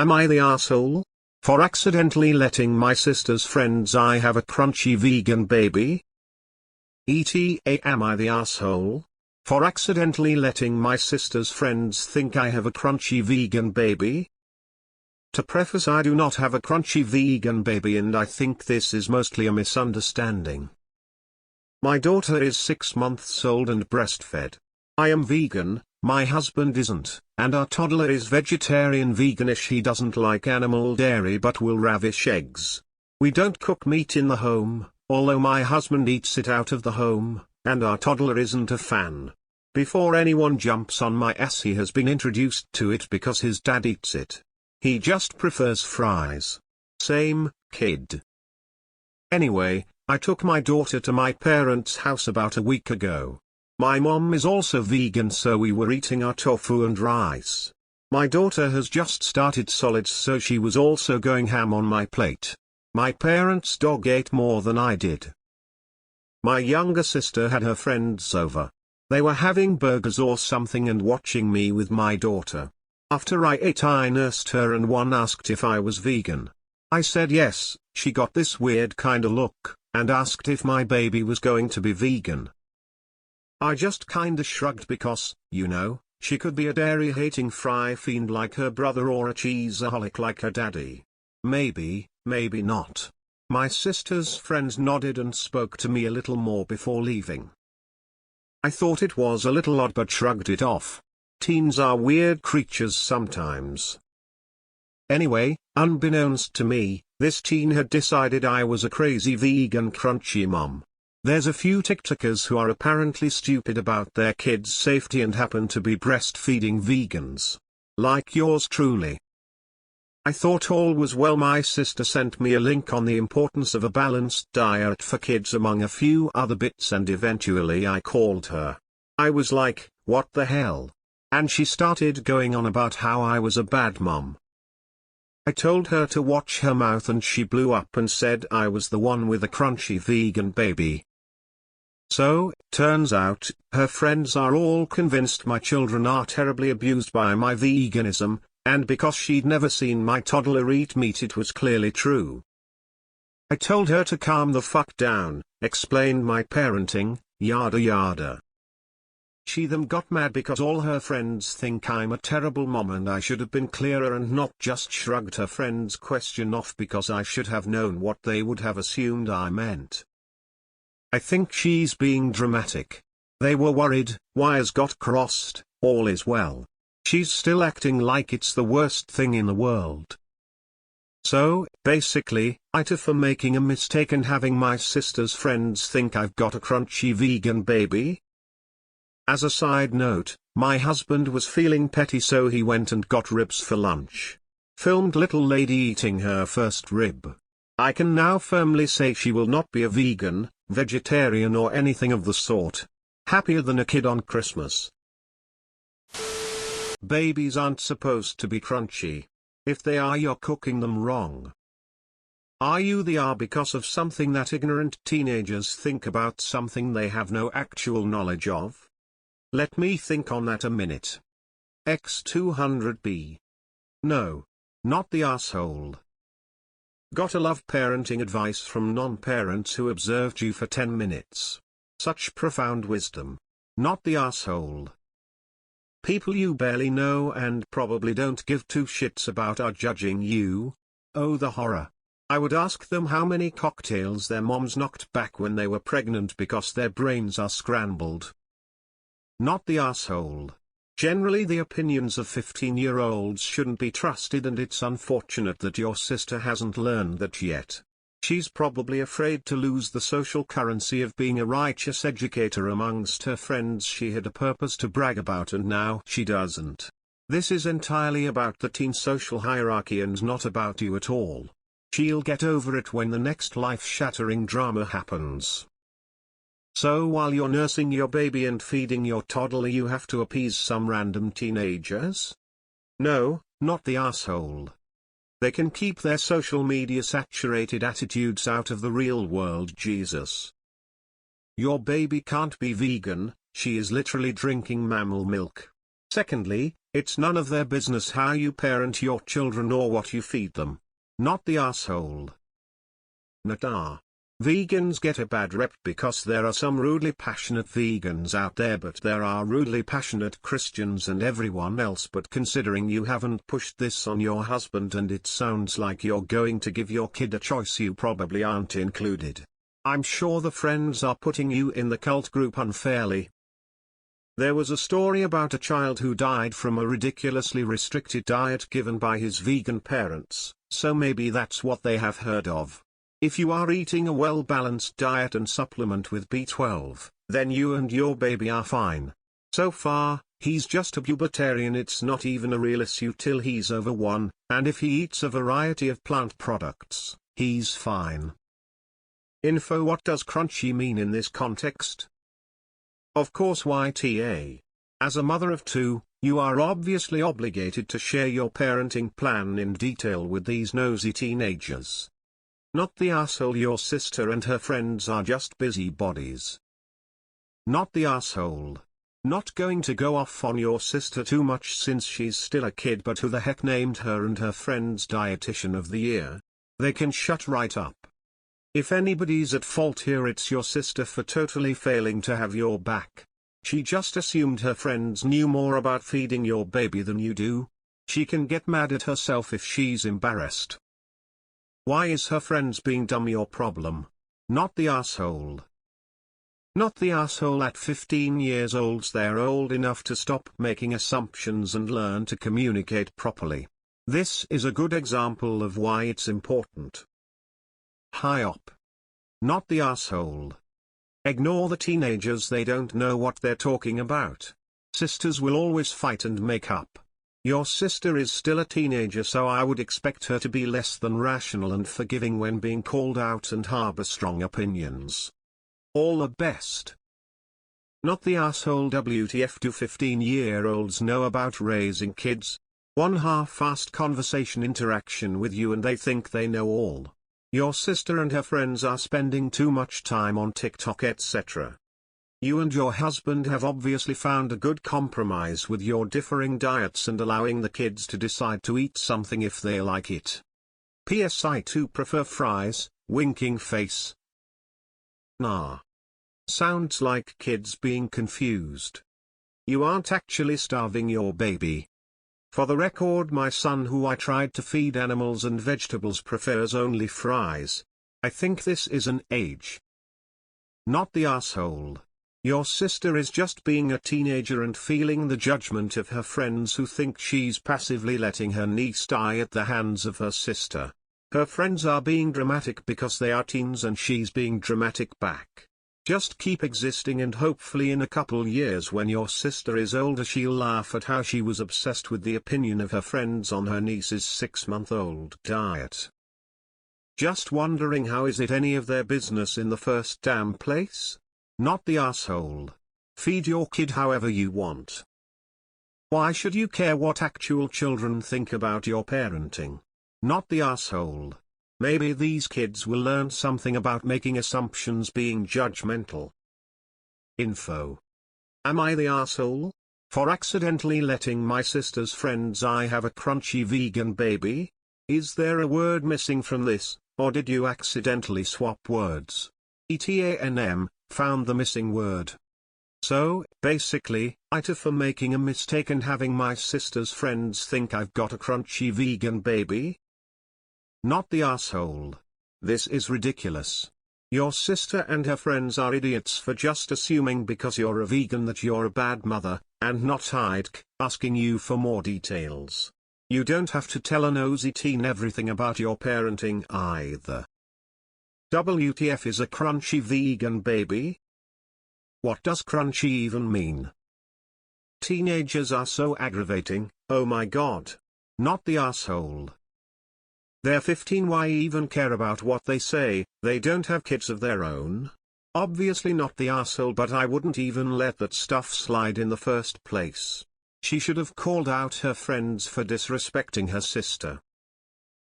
Am I the asshole? For accidentally letting my sister's friends I have a crunchy vegan baby? ETA, am I the asshole? For accidentally letting my sister's friends think I have a crunchy vegan baby? To preface, I do not have a crunchy vegan baby, and I think this is mostly a misunderstanding. My daughter is 6 months old and breastfed. I am vegan, my husband isn't, and our toddler is vegetarian veganish. He doesn't like animal dairy but will ravish eggs. We don't cook meat in the home, although my husband eats it out of the home, and our toddler isn't a fan. Before anyone jumps on my ass, he has been introduced to it because his dad eats it. He just prefers fries. Same, kid. Anyway, I took my daughter to my parents' house about a week ago. My mom is also vegan, so we were eating our tofu and rice. My daughter has just started solids, so she was also going ham on my plate. My parents' dog ate more than I did. My younger sister had her friends over. They were having burgers or something and watching me with my daughter. After I ate, I nursed her and one asked if I was vegan. I said yes. She got this weird kinda look, and asked if my baby was going to be vegan. I just kinda shrugged because, you know, she could be a dairy-hating fry fiend like her brother or a cheeseaholic like her daddy. Maybe, maybe not. My sister's friends nodded and spoke to me a little more before leaving. I thought it was a little odd but shrugged it off. Teens are weird creatures sometimes. Anyway, unbeknownst to me, this teen had decided I was a crazy vegan crunchy mom. There's a few TikTokers who are apparently stupid about their kids' safety and happen to be breastfeeding vegans. Like yours truly. I thought all was well. My sister sent me a link on the importance of a balanced diet for kids among a few other bits, and eventually I called her. I was like, what the hell? And she started going on about how I was a bad mom. I told her to watch her mouth and she blew up and said I was the one with a crunchy vegan baby. So, turns out, her friends are all convinced my children are terribly abused by my veganism, and because she'd never seen my toddler eat meat, it was clearly true. I told her to calm the fuck down, explained my parenting, yada yada. She then got mad because all her friends think I'm a terrible mom and I should have been clearer and not just shrugged her friend's question off because I should have known what they would have assumed I meant. I think she's being dramatic. They were worried, wires got crossed, all is well. She's still acting like it's the worst thing in the world. So, basically, AITA for making a mistake and having my sister's friends think I've got a crunchy vegan baby? As a side note, my husband was feeling petty, so he went and got ribs for lunch. Filmed little lady eating her first rib. I can now firmly say she will not be a vegan, vegetarian or anything of the sort. Happier than a kid on Christmas. Babies aren't supposed to be crunchy. If they are, you're cooking them wrong. Are you the are because of something that ignorant teenagers think about something they have no actual knowledge of? Let me think on that a minute. X200B. No. Not the asshole. Gotta love parenting advice from non-parents who observed you for 10 minutes. Such profound wisdom. Not the asshole. People you barely know and probably don't give two shits about are judging you. Oh, the horror. I would ask them how many cocktails their moms knocked back when they were pregnant because their brains are scrambled. Not the asshole. Generally, the opinions of 15-year-olds shouldn't be trusted, and it's unfortunate that your sister hasn't learned that yet. She's probably afraid to lose the social currency of being a righteous educator amongst her friends she had a purpose to brag about, and now she doesn't. This is entirely about the teen social hierarchy and not about you at all. She'll get over it when the next life-shattering drama happens. So while you're nursing your baby and feeding your toddler, you have to appease some random teenagers? No, not the asshole. They can keep their social media saturated attitudes out of the real world, Jesus. Your baby can't be vegan, she is literally drinking mammal milk. Secondly, it's none of their business how you parent your children or what you feed them. Not the asshole. Nata. Vegans get a bad rep because there are some rudely passionate vegans out there, but there are rudely passionate Christians and everyone else. But considering you haven't pushed this on your husband and it sounds like you're going to give your kid a choice, you probably aren't included. I'm sure the friends are putting you in the cult group unfairly. There was a story about a child who died from a ridiculously restricted diet given by his vegan parents, so maybe that's what they have heard of. If you are eating a well-balanced diet and supplement with B12, then you and your baby are fine. So far, he's just a pubертarian. It's not even a real issue till he's over 1, and if he eats a variety of plant products, he's fine. Info. What does crunchy mean in this context? Of course YTA. As a mother of 2, you are obviously obligated to share your parenting plan in detail with these nosy teenagers. Not the asshole. Your sister and her friends are just busybodies. Not the asshole. Not going to go off on your sister too much since she's still a kid, but who the heck named her and her friends dietitian of the year? They can shut right up. If anybody's at fault here, it's your sister for totally failing to have your back. She just assumed her friends knew more about feeding your baby than you do. She can get mad at herself if she's embarrassed. Why is her friends being dumb your problem? Not the asshole. Not the asshole. At 15 years old they're old enough to stop making assumptions and learn to communicate properly. This is a good example of why it's important. High up. Not the asshole. Ignore the teenagers, they don't know what they're talking about. Sisters will always fight and make up. Your sister is still a teenager, so I would expect her to be less than rational and forgiving when being called out and harbor strong opinions. All the best. Not the asshole. WTF do 15-year-olds know about raising kids? One half-assed conversation interaction with you and they think they know all. Your sister and her friends are spending too much time on TikTok, etc. You and your husband have obviously found a good compromise with your differing diets and allowing the kids to decide to eat something if they like it. P.S. I too prefer fries, winking face. Nah. Sounds like kids being confused. You aren't actually starving your baby. For the record, my son, who I tried to feed animals and vegetables, prefers only fries. I think this is an age. Not the asshole. Your sister is just being a teenager and feeling the judgment of her friends who think she's passively letting her niece die at the hands of her sister. Her friends are being dramatic because they are teens and she's being dramatic back. Just keep existing and hopefully in a couple years when your sister is older she'll laugh at how she was obsessed with the opinion of her friends on her niece's 6-month-old diet. Just wondering, how is it any of their business in the first damn place? Not the asshole. Feed your kid however you want. Why should you care what actual children think about your parenting? Not the asshole. Maybe these kids will learn something about making assumptions, being judgmental. Info. Am I the asshole? For accidentally letting my sister's friends I have a crunchy vegan baby? Is there a word missing from this, or did you accidentally swap words? ETANM, found the missing word. So, basically, AITA for making a mistake and having my sister's friends think I've got a crunchy vegan baby? Not the asshole. This is ridiculous. Your sister and her friends are idiots for just assuming because you're a vegan that you're a bad mother, and not asking you for more details. You don't have to tell a nosy teen everything about your parenting either. WTF is a crunchy vegan baby? What does crunchy even mean? Teenagers are so aggravating, oh my god. Not the asshole. They're 15, why even care about what they say? They don't have kids of their own? Obviously not the asshole, but I wouldn't even let that stuff slide in the first place. She should have called out her friends for disrespecting her sister.